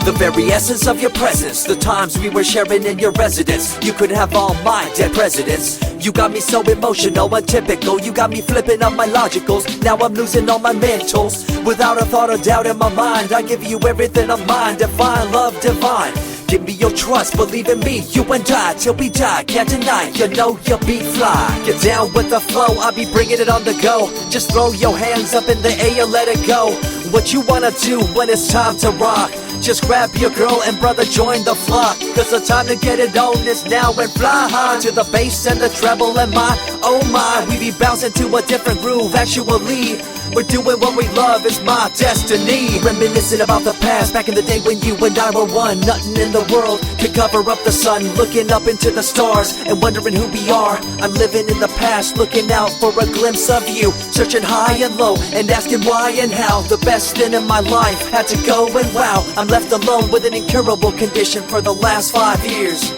The very essence of your presence, the times we were sharing in your residence. You could have all my dead presidents. You got me so emotional, untypical. You got me flipping up my logicals. Now I'm losing all my mentals. Without a thought or doubt in my mind, I give you everything of mine. Divine love, divine. Give me your trust, believe in me, you and I, till we die, can't deny, you know you'll be fly. Get down with the flow, I'll be bringing it on the go. Just throw your hands up in the air, let it go. What you wanna do when it's time to rock? Just grab your girl and brother, join the flock. Cause the time to get it on is now, and fly high to the bass and the treble and my, oh my. We be bouncing to a different groove, actually. We're doing what we love, it's my destiny. Reminiscing about the past, back in the day when you and I were one. Nothing in the world could cover up the sun. Looking up into the stars and wondering who we are. I'm living in the past, looking out for a glimpse of you. Searching high and low and asking why and how. The best thing in my life had to go, and wow, I'm left alone with an incurable condition for the last 5 years.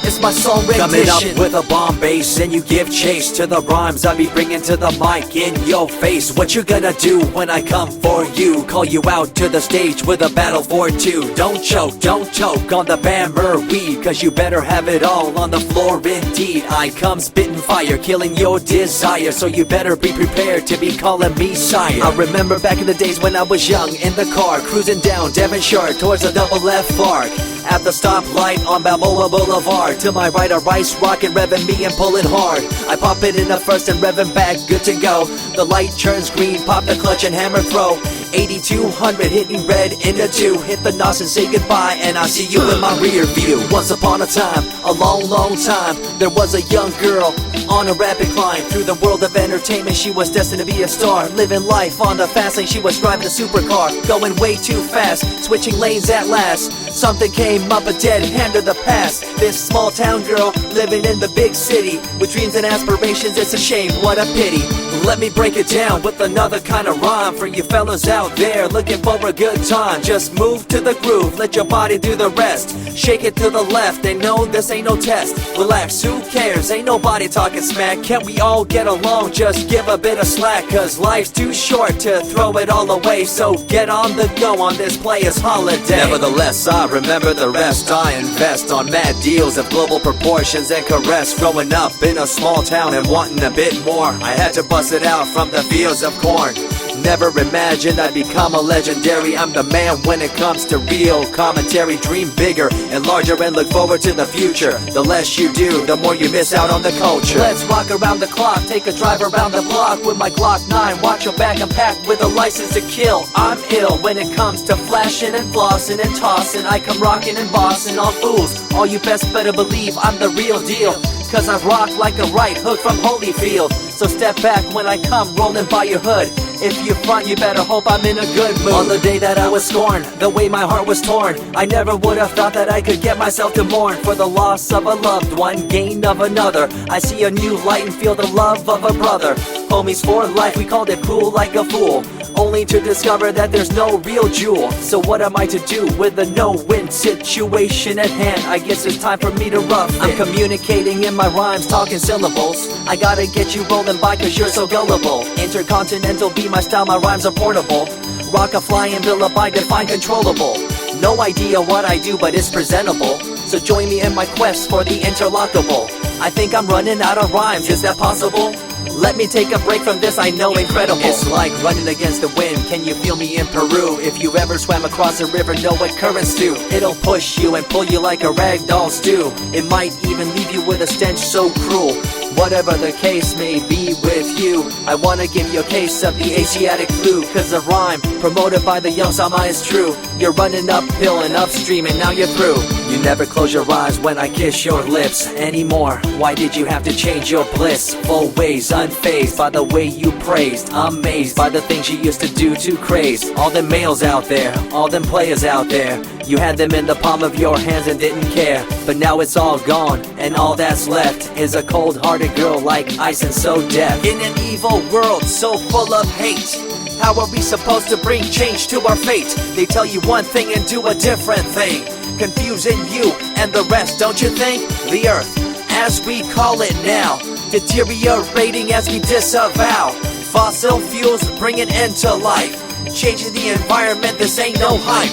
It's my song rendition. Coming up with a bomb bass and you give chase to the rhymes I be bringing to the mic in your face. What you gonna do when I come for you? Call you out to the stage with a battle for two. Don't choke on the bammer weed, cause you better have it all on the floor indeed. I come spitting fire, killing your desire, so you better be prepared to be calling me sire. I remember back in the days when I was young, in the car, cruising down Devonshire towards the double F arc. At the stoplight on Balboa Boulevard, to my right a rice rocket revving me and pulling hard. I pop it in the first and revving back, good to go. The light turns green, pop the clutch and hammer throw. 8200 hitting red in the 2. Hit the NOS and say goodbye, and I see you in my rear view. Once upon a time, a long time, there was a young girl on a rapid climb through the world of entertainment. She was destined to be a star, living life on the fast lane. She was driving a supercar, going way too fast, switching lanes at last. Something came up, a dead hand of the past. This small town girl living in the big city with dreams and aspirations. It's a shame, what a pity. Let me break it down with another kind of rhyme for you fellas out there looking for a good time. Just move to the groove, let your body do the rest. Shake it to the left, they know this ain't no test. Relax, who cares, ain't nobody talking smack. Can't we all get along, just give a bit of slack. Cause life's too short to throw it all away, so get on the go on this player's holiday. Nevertheless, I remember the rest. I invest on mad deals of global proportions and caress. Growing up in a small town and wanting a bit more, I had to bust it out from the fields of corn. Never imagined I'd become a legendary. I'm the man when it comes to real commentary. Dream bigger and larger and look forward to the future. The less you do, the more you miss out on the culture. Let's rock around the clock, take a drive around the block with my Glock 9. Watch your back, I'm packed with a license to kill. I'm ill when it comes to flashing and flossing and tossing. I come rocking and bossing on fools. All you best better believe I'm the real deal, cause I rock like a right hook from Holyfield. So step back when I come rolling by your hood. If you front, you better hope I'm in a good mood. On the day that I was scorned, the way my heart was torn, I never would have thought that I could get myself to mourn for the loss of a loved one, gain of another. I see a new light and feel the love of a brother. Homies for life, we called it cool like a fool, only to discover that there's no real jewel. So what am I to do with a no-win situation at hand? I guess it's time for me to rough it. I'm communicating in my rhymes, talking syllables. I gotta get you rolling by cause you're so gullible. Intercontinental be my style, my rhymes are portable. Rock a flying villa by define controllable. No idea what I do, but it's presentable. So join me in my quest for the interlockable. I think I'm running out of rhymes, is that possible? Let me take a break from this, I know incredible. It's like running against the wind, can you feel me in Peru? If you ever swam across a river, know what currents do. It'll push you and pull you like a ragdoll stew. It might even leave you with a stench so cruel. Whatever the case may be with you, I wanna give you a case of the Asiatic flu. Cause the rhyme promoted by the young Sama is true. You're running uphill and upstream and now you're through. You never close your eyes when I kiss your lips anymore. Why did you have to change your bliss? Full ways, unfazed by the way you praised. Amazed by the things you used to do to craze. All them males out there, all them players out there, you had them in the palm of your hands and didn't care. But now it's all gone, and all that's left is a cold-hearted girl like ice and so deaf. In an evil world so full of hate, how are we supposed to bring change to our fate? They tell you one thing and do a different thing, confusing you and the rest, don't you think? The earth, as we call it now, deteriorating as we disavow. Fossil fuels bring an end to life, changing the environment, this ain't no hype.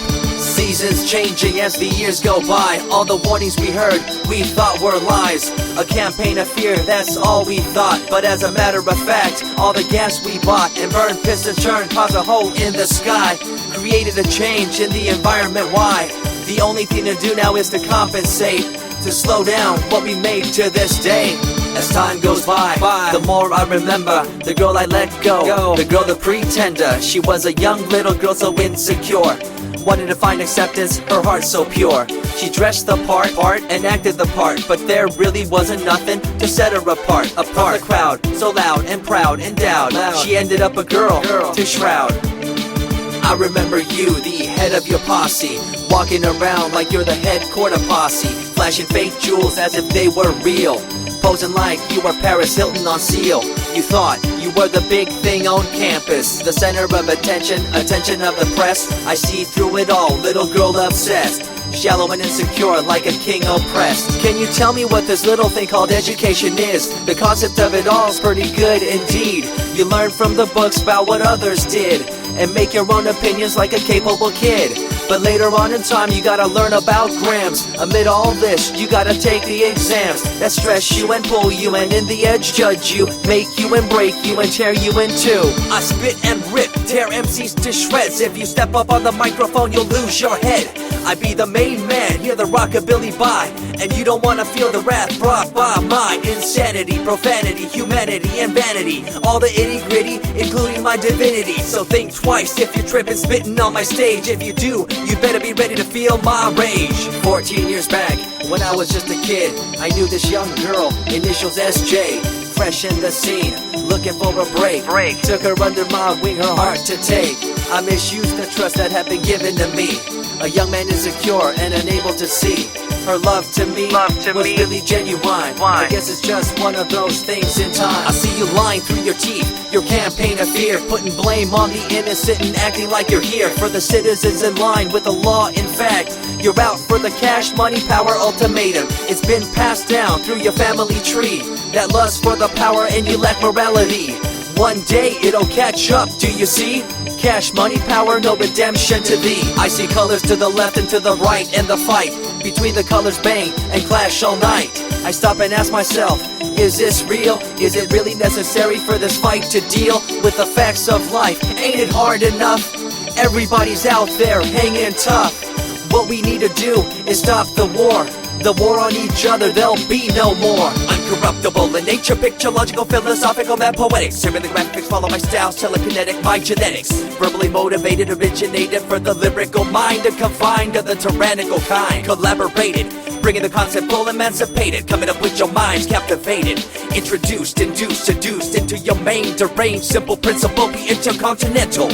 Seasons changing as the years go by. All the warnings we heard, we thought were lies. A campaign of fear, that's all we thought. But as a matter of fact, all the gas we bought and burned, pissed and churned caused a hole in the sky. Created a change in the environment, why? The only thing to do now is to compensate, to slow down what we made to this day. As time goes by, the more I remember the girl I let go, the girl, the pretender. She was a young little girl so insecure, wanted to find acceptance, her heart so pure. She dressed the part and acted the part, but there really wasn't nothing to set her apart from the crowd, so loud and proud, endowed. She ended up a girl to shroud. I remember you, the head of your posse, walking around like you're the head quarter posse, flashing fake jewels as if they were real, posing like you were Paris Hilton on seal. You thought you were the big thing on campus, the center of attention of the press. I see through it all, little girl obsessed, shallow and insecure like a king oppressed. Can you tell me what this little thing called education is? The concept of it all's pretty good indeed. You learn from the books about what others did and make your own opinions like a capable kid. But later on in time you gotta learn about grams. Amid all this you gotta take the exams that stress you and pull you, and in the edge judge you, make you and break you and tear you in two. I spit and rip, tear MCs to shreds. If you step up on the microphone you'll lose your head. I be the main man, hear the rockabilly by, and you don't wanna feel the wrath brought by my insanity, profanity, humanity, and vanity. All the itty gritty, including my divinity. So think twice if you're tripping, spitting on my stage. If you do, you better be ready to feel my rage. 14 years back, when I was just a kid, I knew this young girl, initials SJ, fresh in the scene, looking for a break. Took her under my wing, her heart to take. I misused the trust that had been given to me. A young man insecure and unable to see her love to me was really genuine. I guess it's just one of those things in time. I see you lying through your teeth, your campaign of fear, putting blame on the innocent and acting like you're here for the citizens in line with the law. In fact, you're out for the cash, money, power ultimatum. It's been passed down through your family tree, that lust for the power and you lack morality. One day it'll catch up, do you see? Cash, money, power, no redemption to thee. I see colors to the left and to the right, and the fight between the colors bang and clash all night. I stop and ask myself, is this real? Is it really necessary for this fight to deal with the facts of life? Ain't it hard enough? Everybody's out there hanging tough. What we need to do is stop the war on each other, there'll be no more. Uncorruptible in nature, picture, logical, philosophical, and poetic. Serving the graphics, follow my style, telekinetic, my genetics. Verbally motivated, originated for the lyrical mind, and confined to the tyrannical kind. Collaborated, bringing the concept full emancipated, coming up with your minds captivated. Introduced, induced, seduced into your main deranged, simple principle, be intercontinental.